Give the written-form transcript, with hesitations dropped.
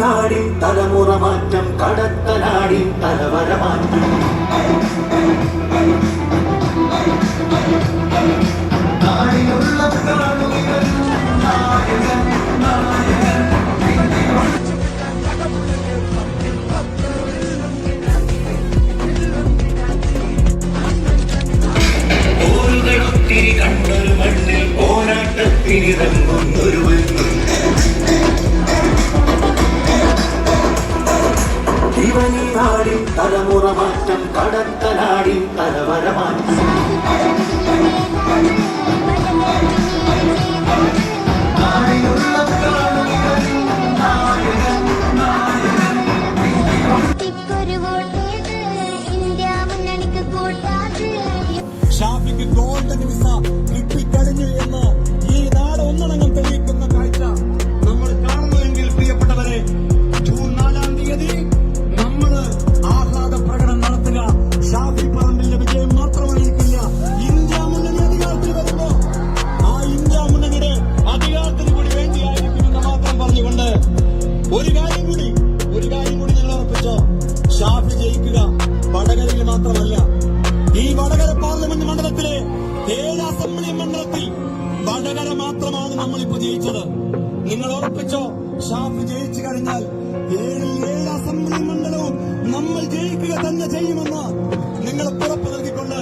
നാടിൻ തലമുറ മാറ്റം കടത്തനാടിൻ തലവര മാറ്റം ഓരുകളൊത്തിരി കണ്ടൊരു മണ്ണിൽ പോരാട്ടത്തിനിറങ്ങുന്നൊരു നാടിൻ തലമുറ മാറ്റം കടത്തനാടിൻ തലവര മാറ്റം ഷാഫിക്ക് ഗോൾഡൻ വിസ കിട്ടിക്കഴിഞ്ഞു എന്ന് ഈ നാട് ഒന്നടങ്കം തെളിയിക്കുന്ന കാഴ്ച നമ്മൾ കാണുന്നുവെങ്കിൽ പ്രിയപ്പെട്ടവരെ, ജൂൺ 4-ാം തീയതി ആഹ്ലാദ പ്രകടനം നടത്തുക. ഷാഫി പറമ്പിലിന്റെ വിജയം മാത്രമായിരിക്കില്ല. ഇന്ത്യ മുന്നണി അധികാരത്തിൽ വരുമ്പോ ആ ഇന്ത്യ മുന്നണിയുടെ അധികാരത്തിന് കൂടി വേണ്ടിയായിരിക്കുമെന്ന് മാത്രം പറഞ്ഞുകൊണ്ട് ഒരു കാര്യം കൂടി നിങ്ങൾ ഉറപ്പിച്ചോ, ഷാഫി ജയിക്കുക വടകരയിൽ മാത്രമല്ല, ഈ വടകര പാർലമെന്റ് മണ്ഡലത്തിലെ 7 അസംബ്ലി മണ്ഡലത്തിൽ വടകര മാത്രമാണ് നമ്മളിപ്പോ ജയിച്ചത്. നിങ്ങൾ ഉറപ്പിച്ചോ, ഷാഫി ജയിച്ചു കഴിഞ്ഞാൽ 7 അസംബ്ലി മണ്ഡലവും നമ്മൾ ജയിക്കുക തന്നെ ചെയ്യുമെന്ന് നിങ്ങൾ ഉറപ്പ് നൽകിക്കൊണ്ട്